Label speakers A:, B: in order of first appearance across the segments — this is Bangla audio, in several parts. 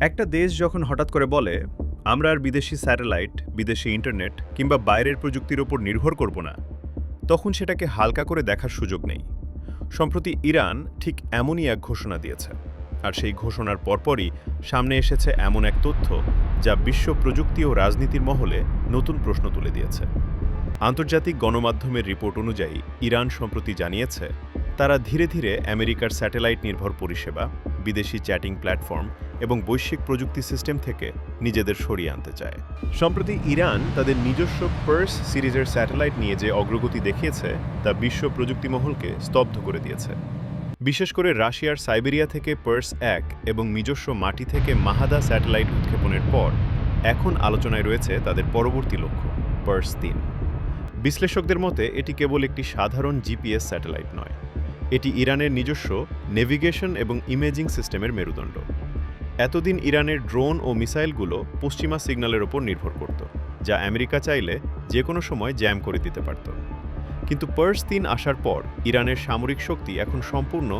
A: একটা দেশ যখন হঠাৎ করে বলে আমরা আর বিদেশি স্যাটেলাইট, বিদেশি ইন্টারনেট কিংবা বাইরের প্রযুক্তির ওপর নির্ভর করব না, তখন সেটাকে হালকা করে দেখার সুযোগ নেই। সম্প্রতি ইরান ঠিক এমনই এক ঘোষণা দিয়েছে। আর সেই ঘোষণার পরপরই সামনে এসেছে এমন এক তথ্য যা বিশ্ব প্রযুক্তি ও রাজনীতির মহলে নতুন প্রশ্ন তুলে দিয়েছে। আন্তর্জাতিক গণমাধ্যমের রিপোর্ট অনুযায়ী ইরান সম্প্রতি জানিয়েছে তারা ধীরে ধীরে আমেরিকার স্যাটেলাইট নির্ভর পরিষেবা, বিদেশি চ্যাটিং প্ল্যাটফর্ম এবং বৈশ্বিক প্রযুক্তি সিস্টেম থেকে নিজেদের সরিয়ে আনতে চায়। সম্প্রতি ইরান তাদের নিজস্ব পার্স সিরিজের স্যাটেলাইট নিয়ে যে অগ্রগতি দেখিয়েছে তা বিশ্ব প্রযুক্তি মহলকে স্তব্ধ করে দিয়েছে। বিশেষ করে রাশিয়ার সাইবেরিয়া থেকে পার্স 1 এবং নিজস্ব মাটি থেকে মাহাদা স্যাটেলাইট উৎক্ষেপণের পর এখন আলোচনায় রয়েছে তাদের পরবর্তী লক্ষ্য পার্স 3। বিশ্লেষকদের মতে এটি কেবল একটি সাধারণ জিপিএস স্যাটেলাইট নয়, এটি ইরানের নিজস্ব নেভিগেশন এবং ইমেজিং সিস্টেমের মেরুদণ্ড। এতদিন ইরানের ড্রোন ও মিসাইলগুলো পশ্চিমা সিগন্যালের ওপর নির্ভর করত, যা আমেরিকা চাইলে যে কোনো সময় জ্যাম করে দিতে পারত। কিন্তু পার্স 3 আসার পর ইরানের সামরিক শক্তি এখন সম্পূর্ণ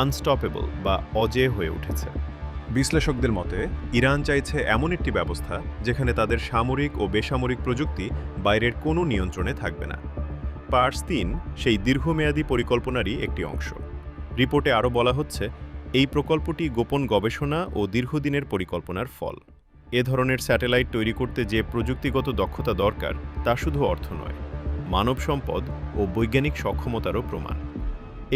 A: আনস্টপেবল বা অজেয় হয়ে উঠেছে। বিশ্লেষকদের মতে ইরান চাইছে এমন একটি ব্যবস্থা যেখানে তাদের সামরিক ও বেসামরিক প্রযুক্তি বাইরের কোনো নিয়ন্ত্রণে থাকবে না। পার্স 3 সেই দীর্ঘমেয়াদী পরিকল্পনারই একটি অংশ। রিপোর্টে আরও বলা হচ্ছে এই প্রকল্পটি গোপন গবেষণা ও দীর্ঘদিনের পরিকল্পনার ফল। এ ধরনের স্যাটেলাইট তৈরি করতে যে প্রযুক্তিগত দক্ষতা দরকার তা শুধু অর্থ নয়, মানব সম্পদ ও বৈজ্ঞানিক সক্ষমতারও প্রমাণ।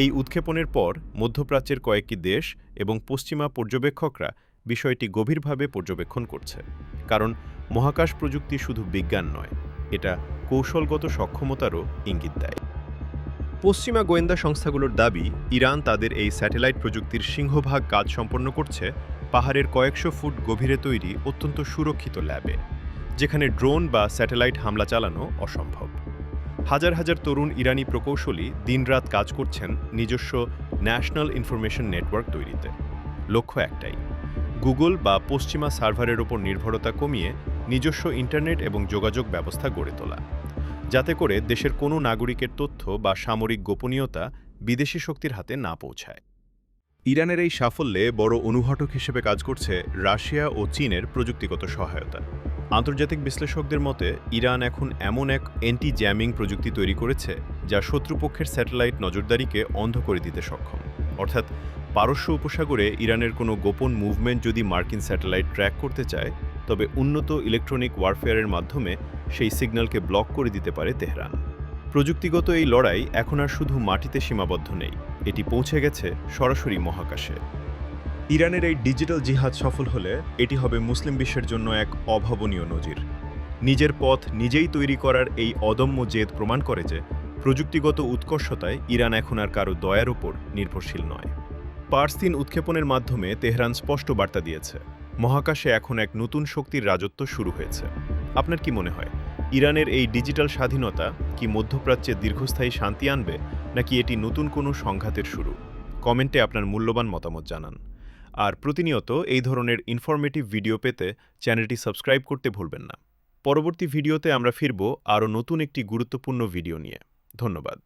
A: এই উৎক্ষেপণের পর মধ্যপ্রাচ্যের কয়েকটি দেশ এবং পশ্চিমা পর্যবেক্ষকরা বিষয়টি গভীরভাবে পর্যবেক্ষণ করছে, কারণ মহাকাশ প্রযুক্তি শুধু বিজ্ঞান নয়, এটা কৌশলগত সক্ষমতারও ইঙ্গিত দেয়। পশ্চিমা গোয়েন্দা সংস্থাগুলোর দাবি ইরান তাদের এই স্যাটেলাইট প্রযুক্তির সিংহভাগ কাজ সম্পন্ন করছে পাহাড়ের কয়েকশো ফুট গভীরে তৈরি অত্যন্ত সুরক্ষিত ল্যাবে, যেখানে ড্রোন বা স্যাটেলাইট হামলা চালানো অসম্ভব। হাজার হাজার তরুণ ইরানি প্রকৌশলী দিনরাত কাজ করছেন নিজস্ব ন্যাশনাল ইনফরমেশন নেটওয়ার্ক তৈরিতে। লক্ষ্য একটাই, গুগল বা পশ্চিমা সার্ভারের ওপর নির্ভরতা কমিয়ে নিজস্ব ইন্টারনেট এবং যোগাযোগ ব্যবস্থা গড়ে তোলা, যাতে করে দেশের কোনো নাগরিকের তথ্য বা সামরিক গোপনীয়তা বিদেশি শক্তির হাতে না পৌঁছায়। ইরানের এই সাফল্যে বড় অনুঘটক হিসেবে কাজ করছে রাশিয়া ও চীনের প্রযুক্তিগত সহায়তা। আন্তর্জাতিক বিশ্লেষকদের মতে ইরান এখন এমন এক অ্যান্টি জ্যামিং প্রযুক্তি তৈরি করেছে যা শত্রুপক্ষের স্যাটেলাইট নজরদারিকে অন্ধ করে দিতে সক্ষম। অর্থাৎ পারস্য উপসাগরে ইরানের কোনো গোপন মুভমেন্ট যদি মার্কিন স্যাটেলাইট ট্র্যাক করতে চায়, তবে উন্নত ইলেকট্রনিক ওয়ারফেয়ারের মাধ্যমে সেই সিগন্যালকে ব্লক করে দিতে পারে তেহরান। প্রযুক্তিগত এই লড়াই এখন আর শুধু মাটিতে সীমাবদ্ধ নেই, এটি পৌঁছে গেছে সরাসরি মহাকাশে। ইরানের এই ডিজিটাল জিহাদ সফল হলে এটি হবে মুসলিম বিশ্বের জন্য এক অভাবনীয় নজির। নিজের পথ নিজেই তৈরি করার এই অদম্য জেদ প্রমাণ করে যে প্রযুক্তিগত উৎকর্ষতায় ইরান এখন আর কারো দয়ার উপর নির্ভরশীল নয়। পার্স 3 উৎক্ষেপণের মাধ্যমে তেহরান স্পষ্ট বার্তা দিয়েছে, মহাকাশে এখন এক নতুন শক্তির রাজত্ব শুরু হয়েছে। আপনার কি মনে হয়, ইরানের এই ডিজিটাল স্বাধীনতা কি মধ্যপ্রাচ্যে দীর্ঘস্থায়ী শান্তি আনবে, নাকি এটি নতুন কোনো সংঘাতের শুরু? কমেন্টে আপনার মূল্যবান মতামত জানান। আর প্রতিনিয়ত এই ধরনের ইনফরমেটিভ ভিডিও পেতে চ্যানেলটি সাবস্ক্রাইব করতে ভুলবেন না। পরবর্তী ভিডিওতে আমরা ফিরব আরও নতুন একটি গুরুত্বপূর্ণ ভিডিও নিয়ে। ধন্যবাদ।